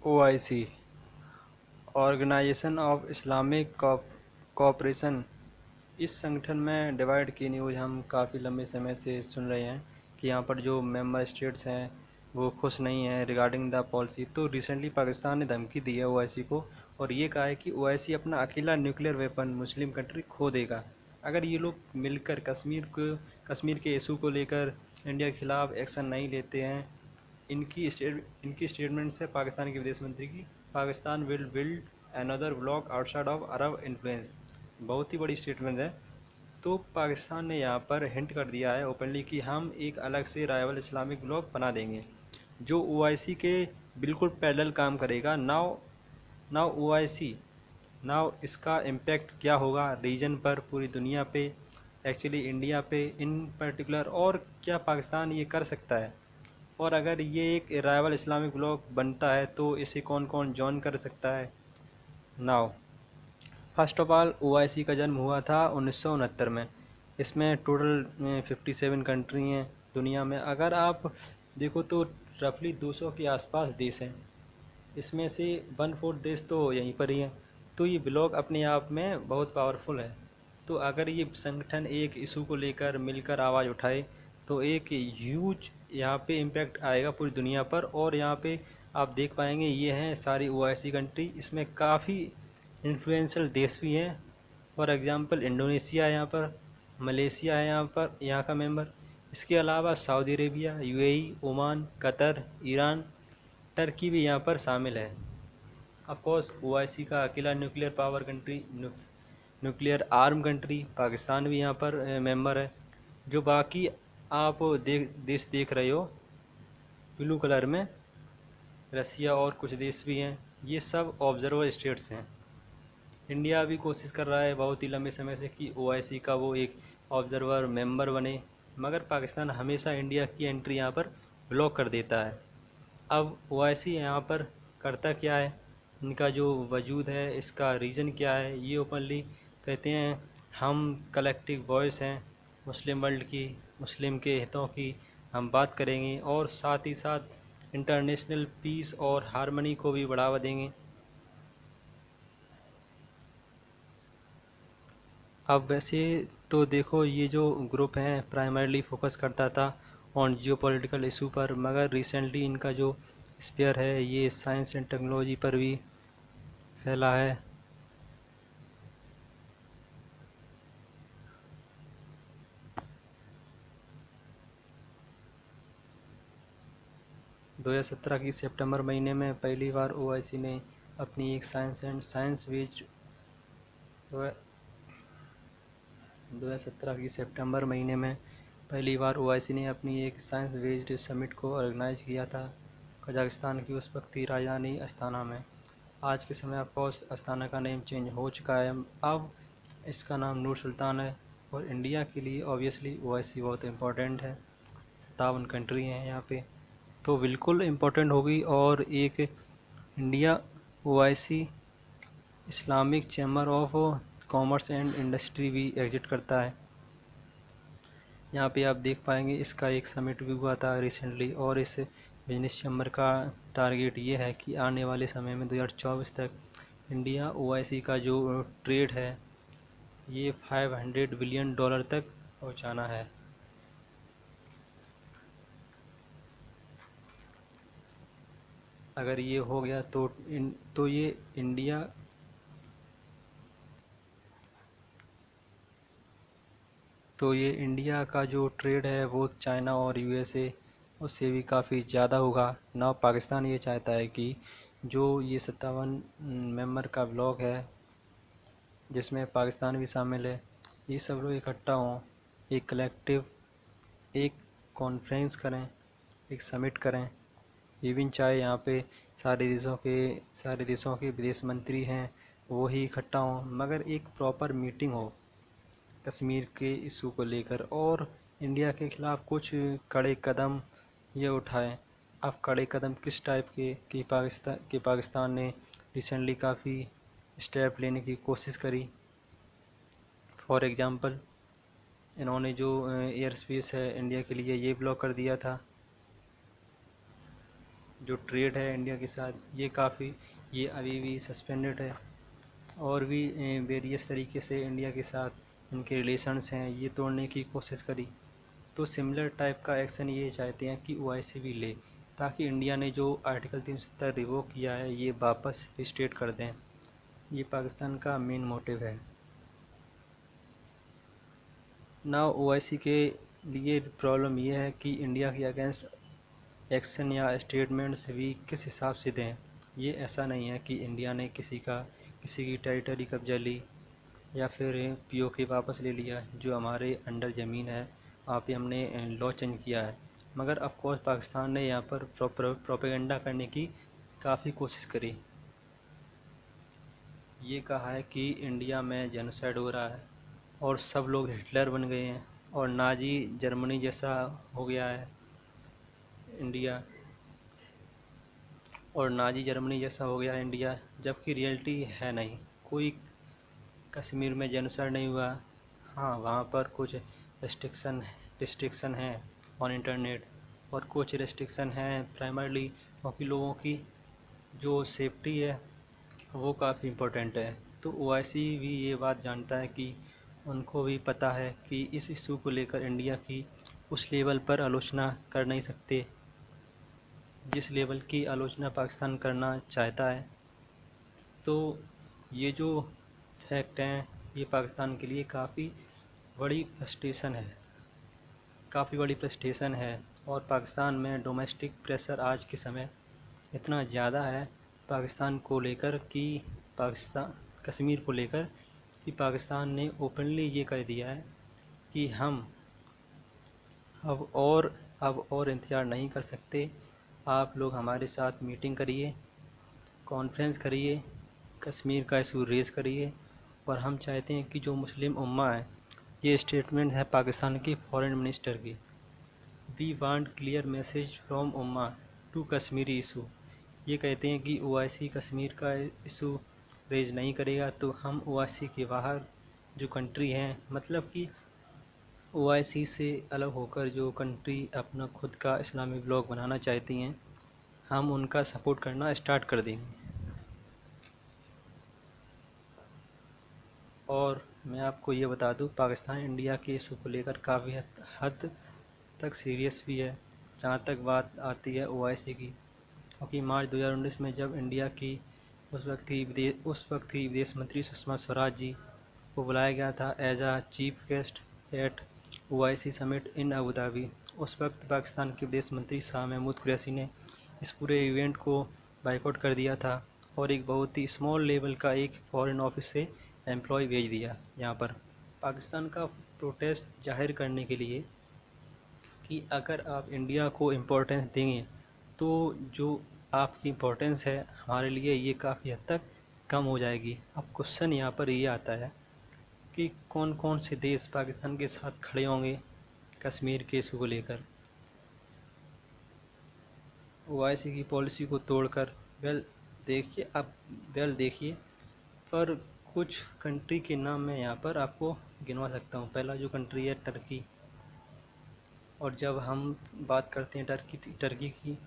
OIC Organisation of Islamic Cooperation. इस संगठन में डिवाइड की न्यूज़ हम काफ़ी लंबे समय से सुन रहे हैं कि यहाँ पर जो मेंबर स्टेट्स हैं वो खुश नहीं हैं रिगार्डिंग द पॉलिसी। तो रिसेंटली पाकिस्तान ने धमकी दी है ओआईसी को और ये कहा है कि ओआईसी अपना अकेला न्यूक्लियर वेपन मुस्लिम कंट्री खो देगा अगर ये लोग मिलकर कश्मीर के इशू को लेकर इंडिया के खिलाफ एक्शन नहीं लेते हैं। इनकी स्टेटमेंट्स है पाकिस्तान के विदेश मंत्री की। Pakistan will build another block outside of Arab influence. बहुत ही बड़ी स्टेटमेंट है। तो पाकिस्तान ने यहाँ पर हिंट कर दिया है ओपनली कि हम एक अलग से राइवल इस्लामिक ब्लॉक बना देंगे जो ओआईसी के बिल्कुल पैरेलल काम करेगा। नाउ नाउ ओआईसी नाउ इसका इम्पैक्ट क्या होगा रीजन पर, पूरी दुनिया पे, एक्चुअली इंडिया पे इन पर्टिकुलर, और क्या पाकिस्तान ये कर सकता है, और अगर ये एक राइवल इस्लामिक ब्लॉक बनता है तो इसे कौन कौन जॉइन कर सकता है। Now first of all OIC का जन्म हुआ था 1969 में। इसमें टोटल 57 कंट्री हैं दुनिया में। अगर आप देखो तो रफली 200 के आसपास देश हैं। इसमें से 1/4 देश तो यहीं पर ही हैं। तो ये ब्लॉक अपने आप में बहुत पावरफुल है। तो अगर ये संगठन एक इशू को लेकर मिलकर आवाज़ उठाए तो एक ह्यूज यहाँ पे इम्पैक्ट आएगा पूरी दुनिया पर। और यहाँ पे आप देख पाएंगे ये हैं सारी ओआईसी कंट्री। इसमें काफ़ी इन्फ्लुएंशियल देश भी हैं। फॉर एग्ज़ाम्पल इंडोनेशिया है यहाँ पर, मलेशिया है यहाँ पर, यहाँ का मेंबर। इसके अलावा Saudi Arabia, UAE, Oman, Qatar, Iran, Turkey भी यहाँ पर शामिल है। ऑफ कोर्स ओआईसी का अकेला nuclear power country, nuclear arm country Pakistan भी यहाँ पर मेंबर है। जो बाकी आप देश देख रहे हो ब्लू कलर में, रसिया और कुछ देश भी हैं, ये सब ऑब्जर्वर स्टेट्स हैं। इंडिया भी कोशिश कर रहा है बहुत ही लंबे समय से कि ओआईसी का वो एक ऑब्जर्वर मेंबर बने, मगर पाकिस्तान हमेशा इंडिया की एंट्री यहाँ पर ब्लॉक कर देता है। अब ओआईसी यहाँ पर करता क्या है, इनका जो वजूद है इसका रीज़न क्या है, ये ओपनली कहते हैं हम कलेक्टिव वॉइस हैं मुस्लिम वर्ल्ड की, मुस्लिम के हितों की हम बात करेंगे और साथ ही साथ इंटरनेशनल पीस और हारमनी को भी बढ़ावा देंगे। अब वैसे तो देखो ये जो ग्रुप हैं प्राइमरली फोकस करता था ऑन जियोपॉलिटिकल इशू पर, मगर रिसेंटली इनका जो स्पेयर है ये साइंस एंड टेक्नोलॉजी पर भी फैला है। 2017 की सितंबर महीने में पहली बार ओआईसी ने अपनी एक साइंस बेस्ड 2017 की सितंबर महीने में पहली बार ओआईसी ने अपनी एक साइंस बेस्ड समिट को ऑर्गेनाइज किया था कजाकिस्तान की उस वक्त की राजधानी अस्ताना में। आज के समय ऑफ कोर्स अस्ताना का नेम चेंज हो चुका है, अब इसका नाम नूर सुल्तान है। और इंडिया के लिए ऑब्वियसली ओआईसी बहुत इम्पोर्टेंट है, 57 कंट्री हैं यहाँ पे, तो बिल्कुल इम्पोर्टेंट होगी। और एक India OIC Islamic chamber of commerce and industry भी एग्जिट करता है। यहाँ पे आप देख पाएंगे इसका एक समिट भी हुआ था रिसेंटली, और इस बिजनेस चैम्बर का टारगेट ये है कि आने वाले समय में 2024 तक इंडिया ओआईसी का जो ट्रेड है ये $500 बिलियन तक पहुँचाना है। अगर ये हो गया तो ये इंडिया का जो ट्रेड है वो चाइना और यूएसए उससे भी काफ़ी ज़्यादा होगा ना। पाकिस्तान ये चाहता है कि जो ये 57 मेंबर का ब्लॉक है जिसमें पाकिस्तान भी शामिल है, ये सब लोग इकट्ठा हों, एक कलेक्टिव एक कॉन्फ्रेंस करें, एक समिट करें। इवन चाहे यहाँ पे सारे देशों के विदेश मंत्री हैं वो ही इकट्ठा हों, मगर एक प्रॉपर मीटिंग हो कश्मीर के इशू को लेकर और इंडिया के खिलाफ कुछ कड़े कदम ये उठाएं। अब कड़े कदम किस टाइप के कि पाकिस्तान ने रिसेंटली काफ़ी स्टेप लेने की कोशिश करी। फॉर एग्ज़ाम्पल इन्होंने जो एयर स्पेस है इंडिया के लिए ये ब्लॉक कर दिया था। जो ट्रेड है इंडिया के साथ ये अभी भी सस्पेंडेड है। और भी वेरियस तरीके से इंडिया के साथ इनके रिलेशंस हैं, ये तोड़ने की कोशिश करी। तो सिमिलर टाइप का एक्शन ये चाहते हैं कि ओआईसी भी ले, ताकि इंडिया ने जो आर्टिकल 370 रिवोक किया है ये वापस रिस्टेट कर दें। ये पाकिस्तान का मेन मोटिव है। ना ओआईसी के लिए प्रॉब्लम ये है कि इंडिया के अगेंस्ट एक्शन या स्टेटमेंट्स भी किस हिसाब से दें। ये ऐसा नहीं है कि इंडिया ने किसी की टेरिटरी कब्जा ली या फिर पीओके वापस ले लिया, जो हमारे अंडर ज़मीन है वहाँ पे हमने लॉ चेंज किया है। मगर ऑफ कोर्स पाकिस्तान ने यहाँ पर प्रोपेगेंडा करने की काफ़ी कोशिश करी। ये कहा है कि इंडिया में जेनोसाइड हो रहा है और सब लोग हिटलर बन गए हैं और नाजी जर्मनी जैसा हो गया है इंडिया, और नाजी जर्मनी जैसा हो गया है इंडिया, जबकि रियलिटी है नहीं। कोई कश्मीर में जेनोसाइड नहीं हुआ। हाँ, वहाँ पर कुछ रिस्ट्रिक्शन हैं ऑन इंटरनेट, और कुछ रिस्ट्रिक्शन हैं प्राइमरली क्योंकि लोगों की जो सेफ्टी है वो काफ़ी इम्पोर्टेंट है। तो ओआईसी भी ये बात जानता है कि उनको भी पता है कि इस इशू को लेकर इंडिया की उस लेवल पर आलोचना कर नहीं सकते जिस लेवल की आलोचना पाकिस्तान करना चाहता है। तो ये जो फैक्ट हैं ये पाकिस्तान के लिए काफ़ी बड़ी फ्रस्ट्रेशन है। और पाकिस्तान में डोमेस्टिक प्रेशर आज के समय इतना ज़्यादा है पाकिस्तान को लेकर कि पाकिस्तान कश्मीर को लेकर कि पाकिस्तान ने ओपनली ये कह दिया है कि हम अब और इंतज़ार नहीं कर सकते। आप लोग हमारे साथ मीटिंग करिए, कॉन्फ्रेंस करिए, कश्मीर का इशू रेज़ करिए। और हम चाहते हैं कि जो मुस्लिम उम्मा है, ये स्टेटमेंट है पाकिस्तान की फॉरेन मिनिस्टर की, we want clear message from उम्मा टू कश्मीरी इशू। ये कहते हैं कि ओआईसी कश्मीर का इशू रेज नहीं करेगा तो हम ओआईसी के बाहर जो कंट्री हैं, मतलब कि ओआईसी से अलग होकर जो कंट्री अपना खुद का इस्लामिक ब्लॉक बनाना चाहती हैं, हम उनका सपोर्ट करना स्टार्ट कर देंगे। और मैं आपको ये बता दूं, पाकिस्तान इंडिया के इशू को लेकर काफ़ी हद तक सीरियस भी है जहाँ तक बात आती है ओआईसी की। क्योंकि मार्च 2019 में जब इंडिया की उस वक्त की विदेश मंत्री सुषमा स्वराज जी को बुलाया गया था as a chief guest at OIC summit in Abu Dhabi, उस वक्त पाकिस्तान के विदेश मंत्री शाह महमूद कुरैशी ने इस पूरे इवेंट को बाइकआउट कर दिया था और एक बहुत ही स्मॉल लेवल का एक फॉरेन ऑफिस से एम्प्लॉय भेज दिया यहाँ पर पाकिस्तान का प्रोटेस्ट जाहिर करने के लिए कि अगर आप इंडिया को इम्पोर्टेंस देंगे तो जो आपकी इम्पोर्टेंस है हमारे लिए ये काफ़ी हद तक कम हो जाएगी। अब क्वेश्चन यहाँ पर ये आता है कि कौन कौन से देश पाकिस्तान के साथ खड़े होंगे कश्मीर के इशू को लेकर ओआईसी की पॉलिसी को तोड़कर। देखिए पर कुछ कंट्री के नाम मैं यहाँ पर आपको गिनवा सकता हूँ। पहला जो कंट्री है टर्की, और जब हम बात करते हैं टर्की की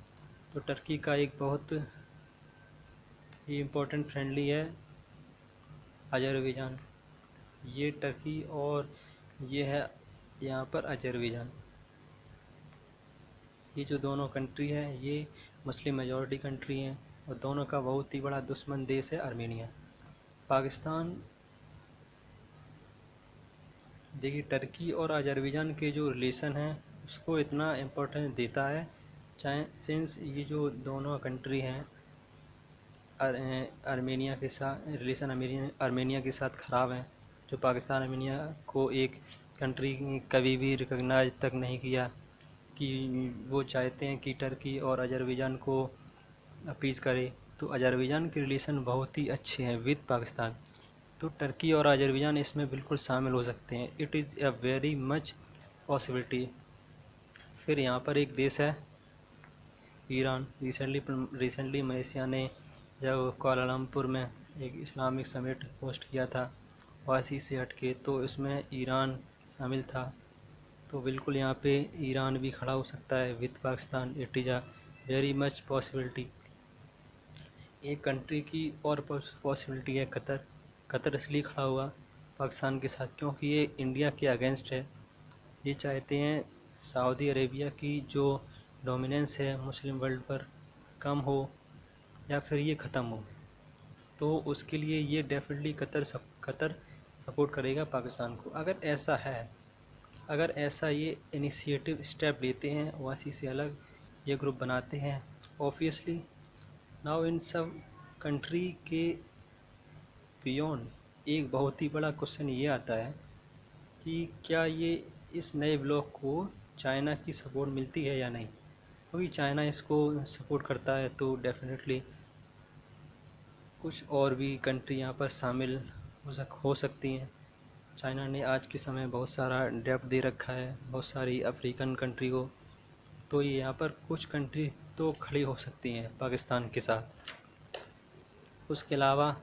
तो टर्की का एक बहुत ही इम्पोर्टेंट फ्रेंडली है अजरबैजान। ये टर्की और ये है यहाँ पर अजरबैजान। ये जो दोनों कंट्री हैं ये मुस्लिम मेजॉरिटी कंट्री हैं और दोनों का बहुत ही बड़ा दुश्मन देश है आर्मेनिया। पाकिस्तान देखिए टर्की और अजरबैजान के जो रिलेशन हैं उसको इतना इम्पोर्टेंस देता है, चाहे सिंस ये जो दोनों कंट्री हैं आर्मेनिया के साथ रिलेशन आर्मेनिया के साथ ख़राब हैं। जो पाकिस्तान आर्मेनिया को एक कंट्री कभी भी रिकॉग्नाइज तक नहीं किया कि वो चाहते हैं कि टर्की और अजरबैजान को अपीज़ करे। तो अजरबैजान के रिलेशन बहुत ही अच्छे हैं विद पाकिस्तान, तो टर्की और अजरबैजान इसमें बिल्कुल शामिल हो सकते हैं। It is a very much possibility. फिर यहाँ पर एक देश है ईरान। रिसेंटली मलेशिया ने जब कुआलालंपुर में एक इस्लामिक समिट होस्ट किया था ओआईसी से हटके, तो इसमें ईरान शामिल था। तो बिल्कुल यहाँ पे ईरान भी खड़ा हो सकता है with Pakistan. It is a very much possibility. एक कंट्री की और पॉसिबिलिटी है कतर। कतर इसलिए खड़ा हुआ पाकिस्तान के साथ क्योंकि ये इंडिया के अगेंस्ट है। ये चाहते हैं सऊदी अरेबिया की जो डोमिनेंस है मुस्लिम वर्ल्ड पर कम हो या फिर ये ख़त्म हो। तो उसके लिए ये डेफिनेटली कतर सपोर्ट करेगा पाकिस्तान को। अगर ऐसा ये इनिशिएटिव स्टेप लेते हैं ओवैसी से अलग ये ग्रुप बनाते हैं, ऑब्वियसली नाउ इन सब कंट्री के बियॉन्ड एक बहुत ही बड़ा क्वेश्चन ये आता है कि क्या ये इस नए ब्लॉक को चाइना की सपोर्ट मिलती है या नहीं। क्योंकि चाइना इसको सपोर्ट करता है तो डेफिनेटली कुछ और भी कंट्री यहाँ पर शामिल हो सकती हैं। चाइना ने आज के समय बहुत सारा डेप्ट दे रखा है बहुत सारी अफ्रीकन कंट्री को, तो ये यहाँ पर कुछ कंट्री तो खड़ी हो सकती हैं पाकिस्तान के साथ। उसके अलावा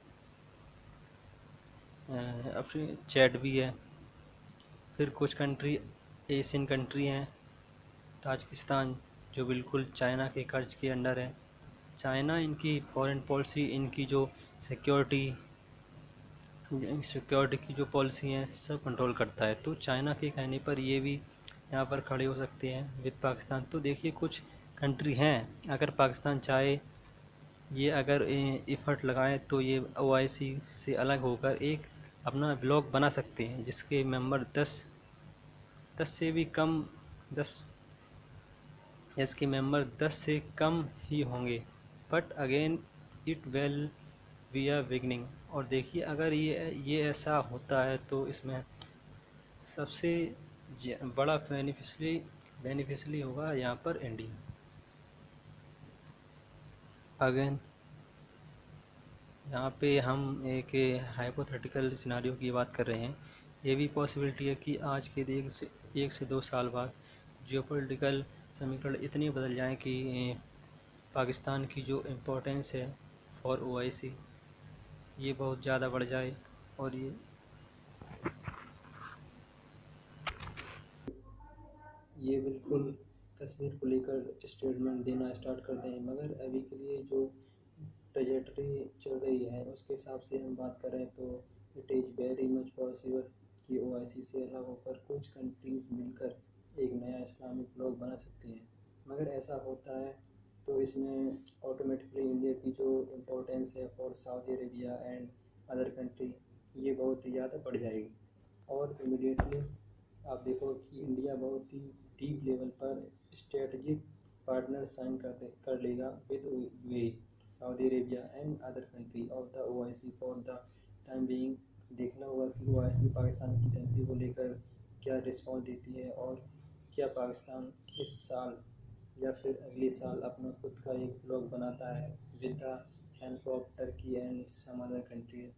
चैड भी है। फिर कुछ कंट्री एशियन कंट्री हैं, ताजिकिस्तान जो बिल्कुल चाइना के कर्ज के अंडर है। चाइना इनकी फॉरेन पॉलिसी, इनकी जो सिक्योरिटी की जो पॉलिसी हैं सब कंट्रोल करता है। तो चाइना के कहने पर ये भी यहाँ पर खड़े हो सकते हैं विद पाकिस्तान। तो देखिए कुछ कंट्री हैं, अगर पाकिस्तान चाहे ये अगर एफर्ट लगाएं तो ये ओआईसी से अलग होकर एक अपना ब्लॉक बना सकते हैं जिसके मेंबर 10 से भी कम 10 इसके मेंबर 10 से कम ही होंगे। But again it will be a beginning. और देखिए अगर ये ऐसा होता है तो इसमें सबसे बड़ा बेनिफिशरी होगा यहाँ पर इंडिया। अगेन यहाँ पे हम एक हाइपोथेटिकल सिनारियो की बात कर रहे हैं। ये भी पॉसिबिलिटी है कि आज के 1 से 2 साल बाद जियोपॉलिटिकल समीकरण इतने बदल जाएं कि पाकिस्तान की जो इम्पोर्टेंस है फॉर ओआईसी ये बहुत ज़्यादा बढ़ जाए और ये बिल्कुल कश्मीर को लेकर स्टेटमेंट देना स्टार्ट कर दें। मगर अभी के लिए जो ट्रेजेक्टरी चल रही है उसके हिसाब से हम बात करें तो it is very much possible कि ओआईसी से अलग होकर कुछ कंट्रीज़ मिलकर एक नया इस्लामिक ब्लॉक बना सकती हैं। मगर ऐसा होता है तो इसमें ऑटोमेटिकली इंडिया की जो इम्पोर्टेंस है for Saudi Arabia and other country ये बहुत ही ज़्यादा बढ़ जाएगी। और इमीडिएटली आप देखो कि इंडिया बहुत ही डीप लेवल पर स्ट्रेटजिक पार्टनर साइन कर लेगा with UAE, Saudi Arabia and other country of the OIC for the time being. देखना होगा कि ओआईसी पाकिस्तान की कंट्री को लेकर क्या रिस्पॉन्स देती है और क्या पाकिस्तान इस साल या फिर अगले साल अपना खुद का एक ब्लॉक बनाता है with the help of Turkey and some other country.